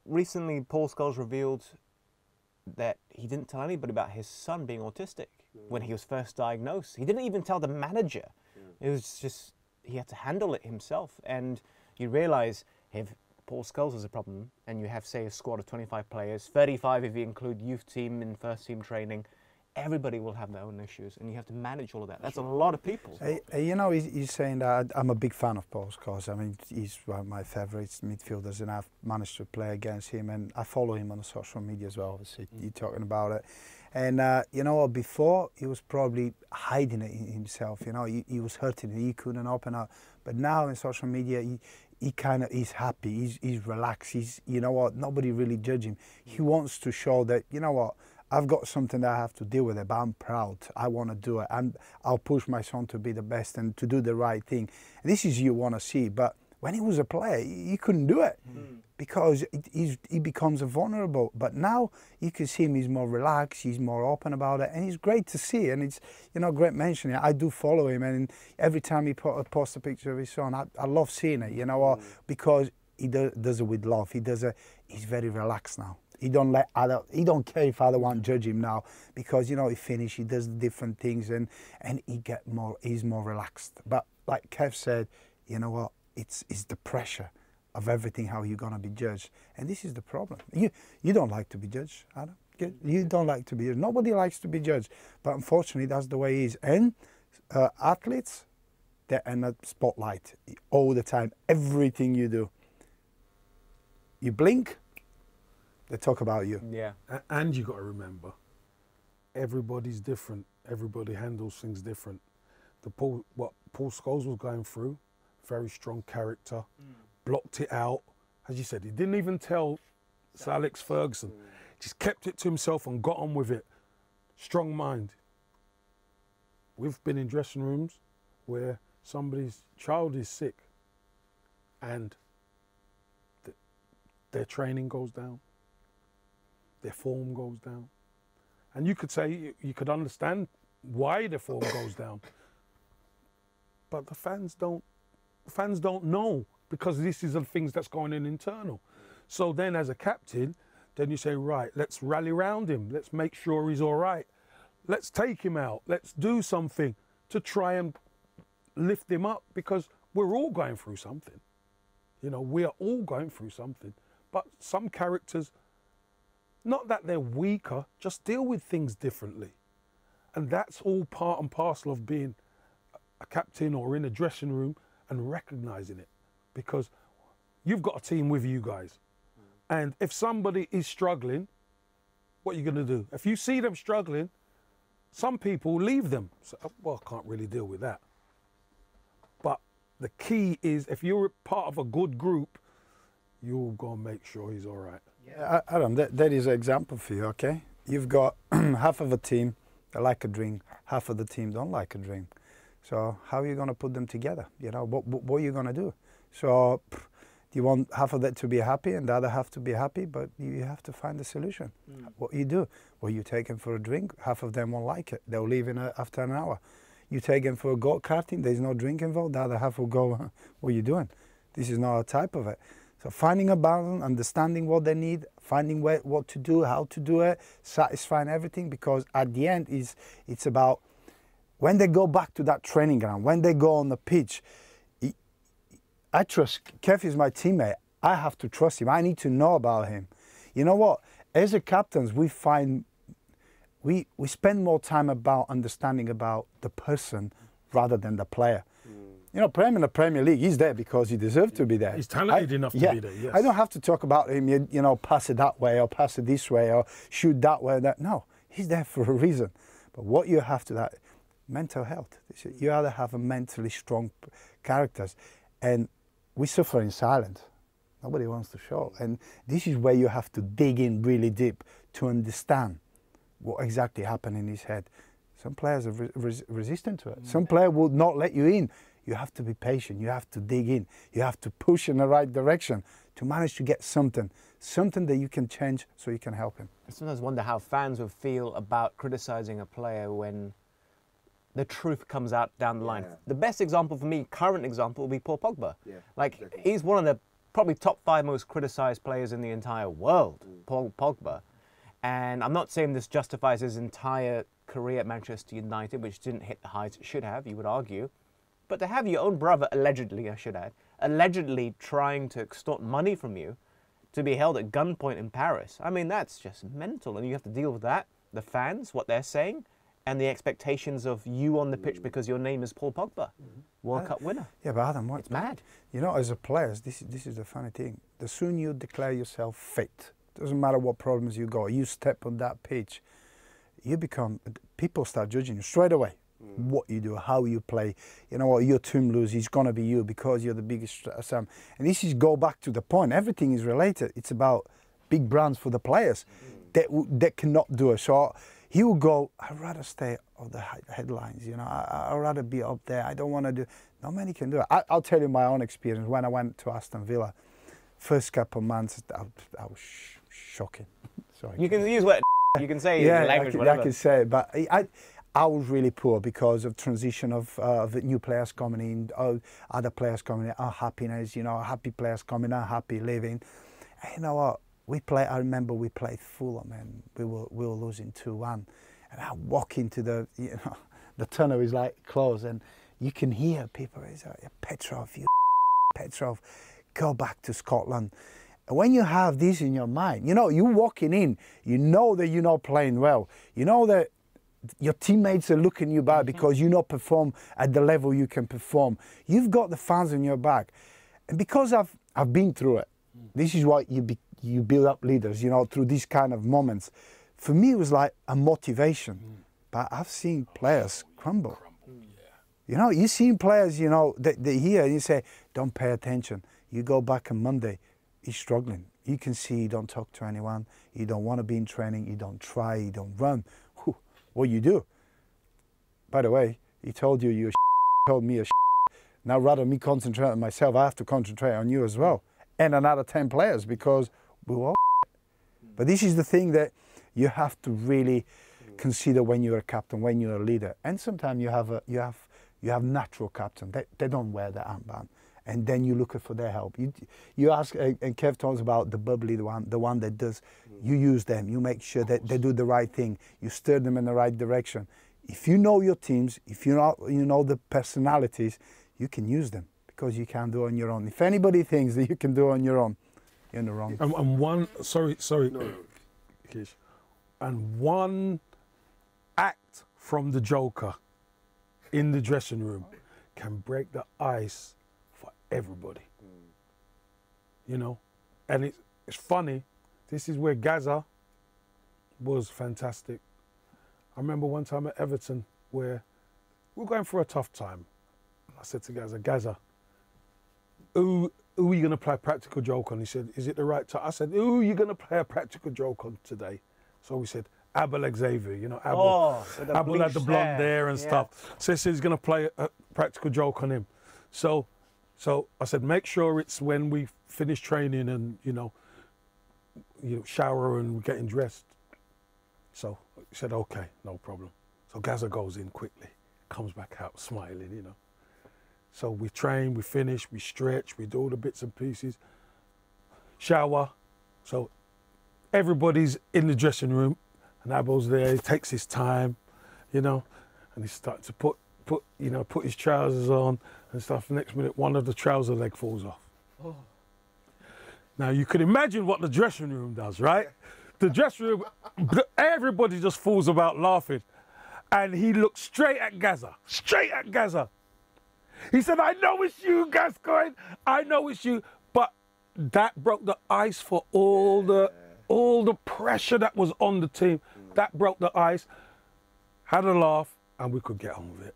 Recently, Paul Scholes revealed that he didn't tell anybody about his son being autistic when he was first diagnosed. He didn't even tell the manager. It was just, he had to handle it himself. And you realize if Paul Scholes has a problem and you have, say, a squad of 25 players, 35 if you include youth team and first team training, everybody will have their own issues, and you have to manage all of that. That's a lot of people. You know, he's saying that I'm a big fan of Paul Scholes. I mean, he's one of my favourite midfielders, and I've managed to play against him, and I follow him on social media as well, obviously. You're talking about it. And you know what, before he was probably hiding it himself, you know, he was hurting, he couldn't open up. But now in social media, he's happy, he's relaxed, you know what, nobody really judge him. He wants to show that, you know what, I've got something that I have to deal with it, but I'm proud. I want to do it. I'll push my son to be the best and to do the right thing. And this is you want to see. But when he was a player, he couldn't do it because he becomes vulnerable. But now you can see him, he's more relaxed, he's more open about it, and it's great to see. And it's, you know, great mentioning. I do follow him, and every time he posts a picture of his son, I love seeing it, you know, because he does it with love. He's very relaxed now. He don't care if other one judge him now, because, you know, he finished, he does different things, and he's more relaxed. But like Kev said, you know what, it's the pressure of everything, how you're gonna be judged. And this is the problem. You don't like to be judged, Adam. You don't like to be judged. Nobody likes to be judged. But unfortunately that's the way it is. And athletes, they're in the spotlight all the time. Everything you do. You blink, they talk about you. Yeah. And you got to remember, everybody's different. Everybody handles things different. What Paul Scholes was going through, very strong character, blocked it out. As you said, he didn't even tell Sir Alex Ferguson. Just kept it to himself and got on with it. Strong mind. We've been in dressing rooms where somebody's child is sick and their training goes down. Their form goes down. And you could say, you could understand why their form goes down. But the fans don't know, because this is the things that's going on internal. So then as a captain, then you say, right, let's rally around him. Let's make sure he's all right. Let's take him out. Let's do something to try and lift him up, because we're all going through something. You know, we are all going through something. But some characters, not that they're weaker, just deal with things differently. And that's all part and parcel of being a captain or in a dressing room and recognising it. Because you've got a team with you guys. And if somebody is struggling, what are you going to do? If you see them struggling, some people leave them. So, well, I can't really deal with that. But the key is, if you're part of a good group, you'll go and make sure he's all right. Yeah, Adam, that is an example for you, okay? You've got half of a team that like a drink, half of the team don't like a drink. So how are you going to put them together? You know, what are you going to do? So do you want half of that to be happy and the other half to be happy? But you have to find a solution. What you do? Well, you take them for a drink, half of them won't like it. They'll leave after an hour. You take them for a go-karting, there's no drink involved, the other half will go, what are you doing? This is not a type of it. So finding a balance, understanding what they need, finding what to do, how to do it, satisfying everything, because at the end it's about when they go back to that training ground, when they go on the pitch. I trust, Kev is my teammate, I have to trust him, I need to know about him. You know what, as a captains we spend more time about understanding about the person rather than the player. You know, playing in the Premier League, he's there because he deserves to be there. He's talented enough to be there, yes. I don't have to talk about him, you know, pass it that way or pass it this way or shoot that way. No, he's there for a reason. But what you have to, that mental health. You either have a mentally strong characters, and we suffer in silence. Nobody wants to show. And this is where you have to dig in really deep to understand what exactly happened in his head. Some players are resistant to it. Some player will not let you in. You have to be patient, you have to dig in, you have to push in the right direction to manage to get something that you can change so you can help him. I sometimes wonder how fans would feel about criticising a player when the truth comes out down the line. The best example for me, current example, would be Paul Pogba. Like, he's one of the probably top 5 most criticised players in the entire world, Paul Pogba. And I'm not saying this justifies his entire career at Manchester United, which didn't hit the heights it should have, you would argue. But to have your own brother, allegedly, I should add, allegedly trying to extort money from you, to be held at gunpoint in Paris, I mean, that's just mental. And you have to deal with that, the fans, what they're saying, and the expectations of you on the pitch because your name is Paul Pogba, World Cup winner. Yeah, but Adam, it's mad. You know, as a player, this is the funny thing. The sooner you declare yourself fit, doesn't matter what problems you got, you step on that pitch, you become, people start judging you straight away. What you do, how you play, you know what, your team lose, it's gonna be you because you're the biggest Sam. And this is go back to the point, everything is related. It's about big brands for the players that cannot do it. So he will go, I'd rather stay on the headlines, you know, I'd rather be up there, I don't want to do, not many can do it. I'll tell you my own experience. When I went to Aston Villa, first couple of months, I was shocking. Sorry. You can use what you can say in language, whatever. I can say it, but I was really poor because of transition of the new players coming in, other players coming in, unhappiness, you know, happy players coming, unhappy leaving. And you know what? I remember we played Fulham and we were losing 2-1. And I walk into the tunnel is like closed and you can hear people, it's like, Petrov, Petrov, go back to Scotland. And when you have this in your mind, you know, you're walking in, you know that you're not playing well. You know that your teammates are looking you bad because you not perform at the level you can perform. You've got the fans on your back. And because I've been through it, this is why you build up leaders, you know, through these kind of moments. For me, it was like a motivation. But I've seen players crumble. You know, you've seen players, you know, they hear and you say, don't pay attention. You go back on Monday, he's struggling. You can see he don't talk to anyone. He don't want to be in training. He don't try. He don't run. What you do? By the way, he told you you're told me a Now rather than me concentrate on myself, I have to concentrate on you as well. And another 10 players because we were all But this is the thing that you have to really consider when you're a captain, when you're a leader. And sometimes you have natural captain. They don't wear the armband. And then you look for their help. You ask, and Kev talks about the bubbly, the one that does, you use them, you make sure that they do the right thing, you steer them in the right direction. If you know your teams, if you know the personalities, you can use them because you can't do it on your own. If anybody thinks that you can do it on your own, you're in the wrong. And one, sorry, Kish, and one act from the Joker in the dressing room can break the ice for everybody, you know. And it's funny, this is where Gaza was fantastic. I remember one time at Everton where we were going through a tough time. I said to Gaza, who are you going to play a practical joke on? He said, is it the right time? I said, who are you going to play a practical joke on today? So we said, Abel Xavier, you know, Abel had the blonde hair and stuff. So he said he's going to play a practical joke on him. So I said, make sure it's when we finish training and, you know, shower and we're getting dressed. So he said, okay, no problem. So Gaza goes in quickly, comes back out smiling, you know. So we train, we finish, we stretch, we do all the bits and pieces, shower. So everybody's in the dressing room and Abel's there, he takes his time, you know, and he's starting to put his trousers on and stuff. Next minute, one of the trouser leg falls off. Oh. Now you can imagine what the dressing room does, right? The dressing room, everybody just falls about laughing. And he looked straight at Gaza. He said, I know it's you, Gascoigne. I know it's you. But that broke the ice for all the pressure that was on the team. That broke the ice. Had a laugh, and we could get on with it.